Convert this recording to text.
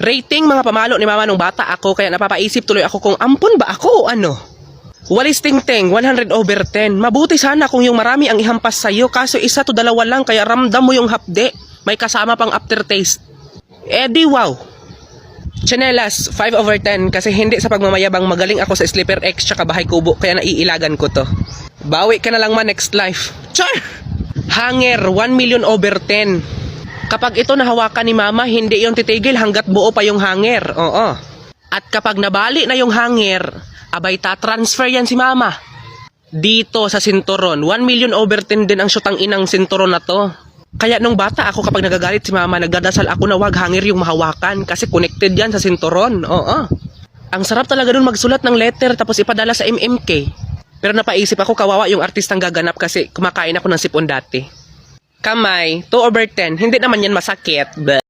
Rating mga pamalo ni mama nung bata ako, kaya napapaisip tuloy ako kung ampun ba ako o ano. Walis tingting, 100/10. Mabuti sana kung yung marami ang ihampas sa'yo, kaso 1 to 2 lang, kaya ramdam mo yung hapde. May kasama pang aftertaste. Di wow. Chanelas, 5/10 kasi hindi sa pagmamayabang, magaling ako sa Sleeper X tsaka Bahay Kubo, kaya naiilagan ko to. Bawi ka na lang man next life. Char! Hanger, 1,000,000/10. Kapag ito nahawakan ni mama, hindi yung titigil hanggat buo pa yung hanger. Oo. At kapag nabali na yung hanger, abay ta-transfer yan si mama. Dito sa sinturon, 1,000,000/10 din ang syutang inang sinturon na to. Kaya nung bata ako, kapag nagagalit si mama, nagdadasal ako na wag hanger yung mahawakan kasi connected yan sa sinturon. Oo. Ang sarap talaga dun magsulat ng letter tapos ipadala sa MMK. Pero napaisip ako, kawawa yung artistang gaganap kasi kumakain ako ng sipon dati. Kamay, 2/10. Hindi naman yan masakit. Bleh.